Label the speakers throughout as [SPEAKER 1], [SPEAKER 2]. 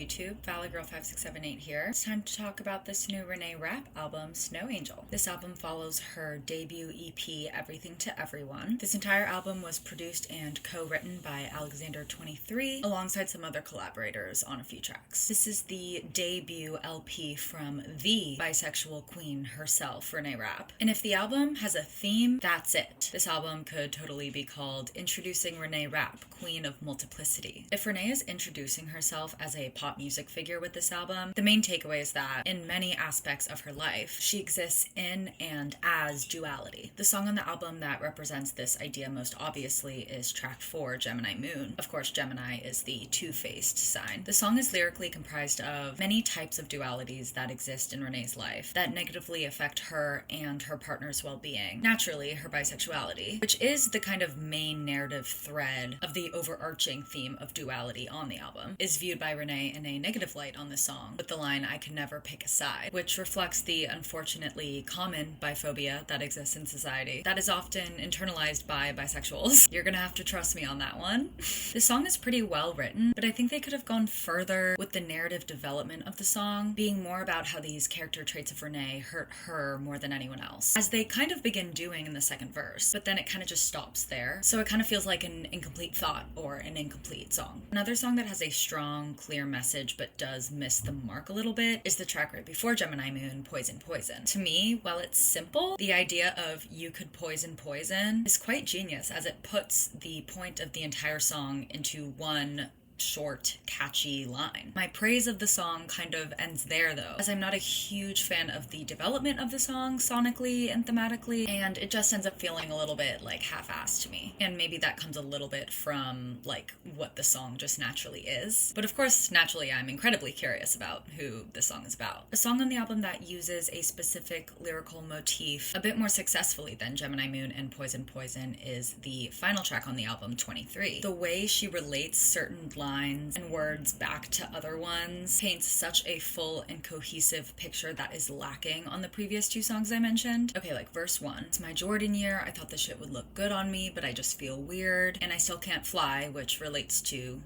[SPEAKER 1] YouTube, ValleyGirl5678 here. It's time to talk about this new Renée rap album, Snow Angel. This album follows her debut EP, Everything to Everyone. This entire album was produced and co-written by Alexander23, alongside some other collaborators on a few tracks. This is the debut LP from the bisexual queen herself, Renée Rapp. And if the album has a theme, that's it. This album could totally be called Introducing Renée Rapp, Queen of Multiplicity. If Renée is introducing herself as a pop music figure with this album, the main takeaway is that in many aspects of her life, she exists in and as duality. The song on the album that represents this idea most obviously is track 4, Gemini Moon. Of course, Gemini is the two-faced sign. The song is lyrically comprised of many types of dualities that exist in Renée's life that negatively affect her and her partner's well-being. Naturally, her bisexuality, which is the kind of main narrative thread of the overarching theme of duality on the album, is viewed by Renée in a negative light on the song, with the line, "I can never pick a side," which reflects the unfortunately common biphobia that exists in society that is often internalized by bisexuals. You're gonna have to trust me on that one. The song is pretty well written, but I think they could have gone further with the narrative development of the song, being more about how these character traits of Renée hurt her more than anyone else, as they kind of begin doing in the second verse, but then it kind of just stops there, so it kind of feels like an incomplete thought or an incomplete song. Another song that has a strong, clear message but does miss the mark a little bit is the track right before Gemini Moon, Poison Poison. To me, while it's simple, the idea of you could poison poison is quite genius, as it puts the point of the entire song into one short, catchy line. My praise of the song kind of ends there though, as I'm not a huge fan of the development of the song sonically and thematically, and it just ends up feeling a little bit like half-assed to me. And maybe that comes a little bit from like what the song just naturally is. But of course, naturally, I'm incredibly curious about who this song is about. A song on the album that uses a specific lyrical motif a bit more successfully than Gemini Moon and Poison Poison is the final track on the album, 23. The way she relates certain lines and words back to other ones paints such a full and cohesive picture that is lacking on the previous two songs I mentioned. Okay, like verse 1. It's my Jordan year, I thought this shit would look good on me, but I just feel weird, and I still can't fly, which relates to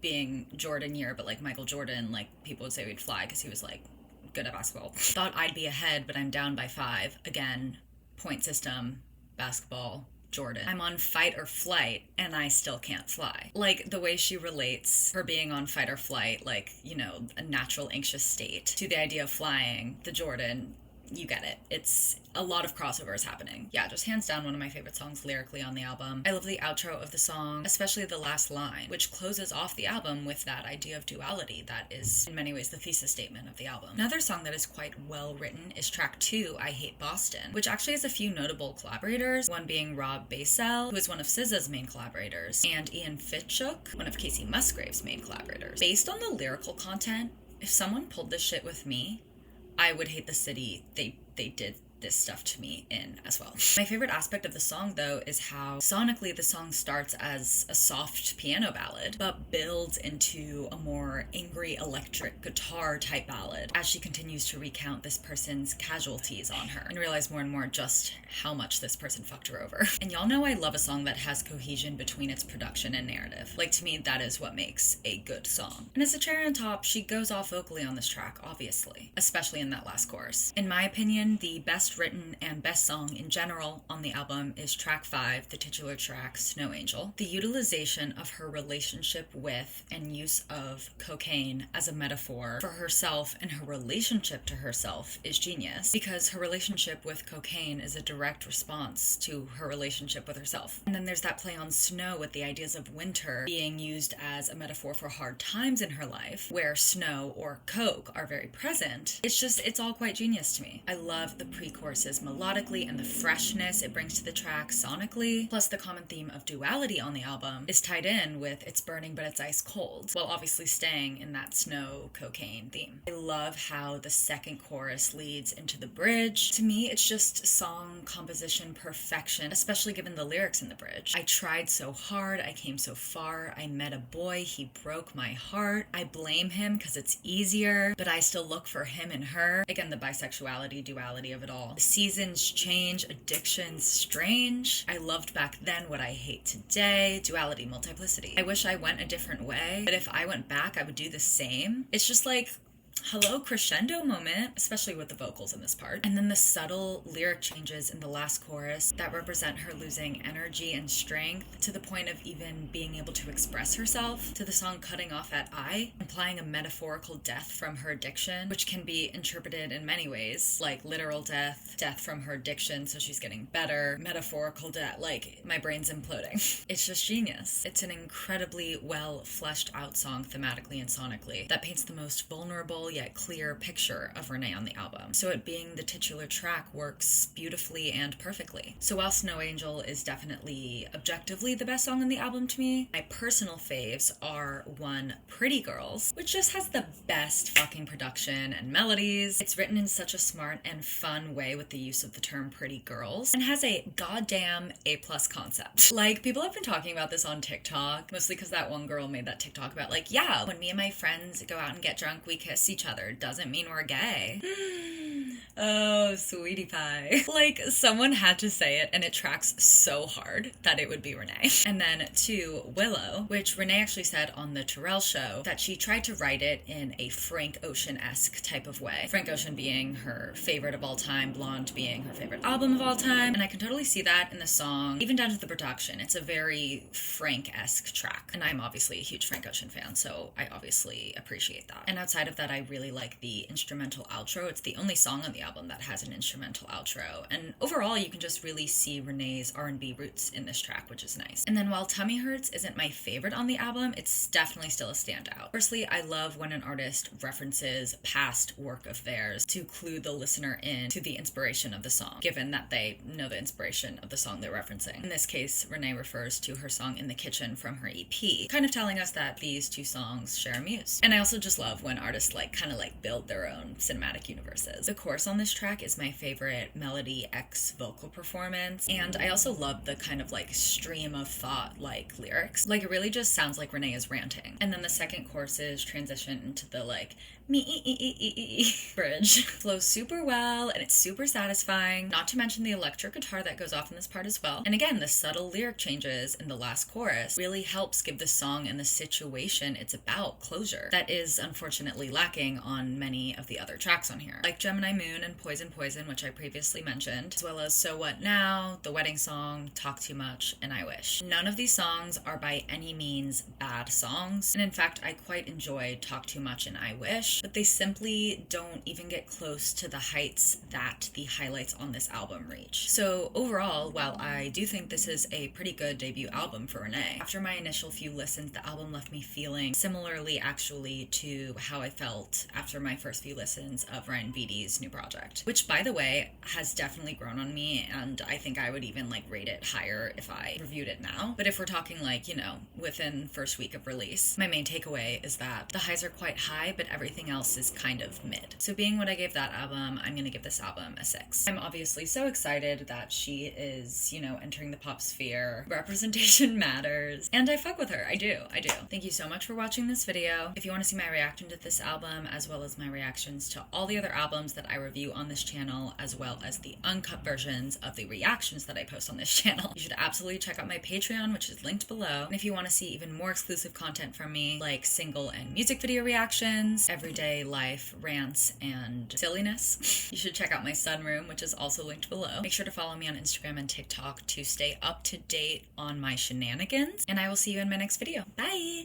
[SPEAKER 1] being Jordan year, but like Michael Jordan, like people would say we'd fly because he was like good at basketball. Thought I'd be ahead, but I'm down by 5. Again, point system, basketball, Jordan. I'm on fight or flight and I still can't fly. Like the way she relates her being on fight or flight, like, you know, a natural anxious state, to the idea of flying, the Jordan, you get it. It's a lot of crossovers happening. Yeah, just hands down one of my favorite songs lyrically on the album. I love the outro of the song, especially the last line, which closes off the album with that idea of duality that is in many ways the thesis statement of the album. Another song that is quite well written is track 2, I Hate Boston, which actually has a few notable collaborators, one being Rob Basel, who is one of SZA's main collaborators, and Ian Fitchuk, one of Casey Musgrave's main collaborators. Based on the lyrical content, if someone pulled this shit with me, I would hate the city they did this stuff to me in as well. My favorite aspect of the song though is how sonically the song starts as a soft piano ballad but builds into a more angry electric guitar type ballad as she continues to recount this person's casualties on her and realize more and more just how much this person fucked her over. And y'all know I love a song that has cohesion between its production and narrative. Like, to me, that is what makes a good song. And as a cherry on top, she goes off vocally on this track, obviously, especially in that last chorus. In my opinion, the best written and best song in general on the album is track 5, the titular track, Snow Angel. The utilization of her relationship with and use of cocaine as a metaphor for herself and her relationship to herself is genius, because her relationship with cocaine is a direct response to her relationship with herself. And then there's that play on snow with the ideas of winter being used as a metaphor for hard times in her life, where snow or coke are very present. It's all quite genius to me. I love the pre-choruses melodically and the freshness it brings to the track sonically, plus the common theme of duality on the album is tied in with it's burning but it's ice cold, while obviously staying in that snow cocaine theme. I love how the second chorus leads into the bridge. To me, it's just song composition perfection, especially given the lyrics in the bridge. I tried so hard, I came so far, I met a boy, he broke my heart, I blame him because it's easier, but I still look for him and her. Again, the bisexuality, duality of it all all. The seasons change, addictions strange. I loved back then what I hate today. Duality, multiplicity. I wish I went a different way, but if I went back, I would do the same. It's just like, hello, crescendo moment, especially with the vocals in this part. And then the subtle lyric changes in the last chorus that represent her losing energy and strength to the point of even being able to express herself, to the song cutting off at I, implying a metaphorical death from her addiction, which can be interpreted in many ways, like literal death, death from her addiction so she's getting better, metaphorical death, like my brain's imploding. It's just genius. It's an incredibly well fleshed out song thematically and sonically that paints the most vulnerable yet clear picture of Renée on the album. So it being the titular track works beautifully and perfectly. So while Snow Angel is definitely objectively the best song on the album to me, my personal faves are one, Pretty Girls, which just has the best fucking production and melodies. It's written in such a smart and fun way with the use of the term pretty girls, and has a goddamn A+ concept. Like, people have been talking about this on TikTok, mostly because that one girl made that TikTok about like, yeah, when me and my friends go out and get drunk, we kiss each other. Doesn't mean we're gay. Oh, sweetie pie. Like, someone had to say it, and it tracks so hard that it would be Renée. And then 2, Willow, which Renée actually said on the Terrell show that she tried to write it in a Frank Ocean-esque type of way. Frank Ocean being her favorite of all time, Blonde being her favorite album of all time, and I can totally see that in the song, even down to the production. It's a very Frank-esque track, and I'm obviously a huge Frank Ocean fan, so I obviously appreciate that. And outside of that, I really like the instrumental outro. It's the only song on the album that has an instrumental outro, and overall you can just really see Renée's R&B roots in this track, which is nice. And then while Tummy Hurts isn't my favorite on the album, it's definitely still a standout. Firstly, I love when an artist references past work of theirs to clue the listener in to the inspiration of the song, given that they know the inspiration of the song they're referencing. In this case, Renée refers to her song In the Kitchen from her EP, kind of telling us that these two songs share a muse. And I also just love when artists kind of build their own cinematic universes. The chorus on this track is my favorite melody X vocal performance, and I also love the kind of stream of thought lyrics. It really just sounds like Renée is ranting. And then the second choruses transition into the bridge. Flows super well, and it's super satisfying, not to mention the electric guitar that goes off in this part as well. And again, the subtle lyric changes in the last chorus really helps give the song and the situation it's about closure that is unfortunately lacking on many of the other tracks on here, like Gemini Moon and Poison Poison, which I previously mentioned, as well as So What Now, The Wedding Song, Talk Too Much, and I Wish. None of these songs are by any means bad songs, and in fact I quite enjoy Talk Too Much and I Wish, but they simply don't even get close to the heights that the highlights on this album reach. So overall, while I do think this is a pretty good debut album for Renée, after my initial few listens, the album left me feeling similarly actually to how I felt after my first few listens of Ryan Beatty's new project, which by the way has definitely grown on me, and I think I would even rate it higher if I reviewed it now. But if we're talking within first week of release, my main takeaway is that the highs are quite high, but everything else is kind of mid. So being what I gave that album, I'm gonna give this album a 6. I'm obviously so excited that she is, entering the pop sphere. Representation matters, and I fuck with her. I do. Thank you so much for watching this video. If you want to see my reaction to this album, as well as my reactions to all the other albums that I review on this channel, as well as the uncut versions of the reactions that I post on this channel, you should absolutely check out my Patreon, which is linked below. And if you want to see even more exclusive content from me, like single and music video reactions, everyday life rants, and silliness, you should check out my sunroom, which is also linked below. Make sure to follow me on Instagram and TikTok to stay up to date on my shenanigans, and I will see you in my next video. Bye!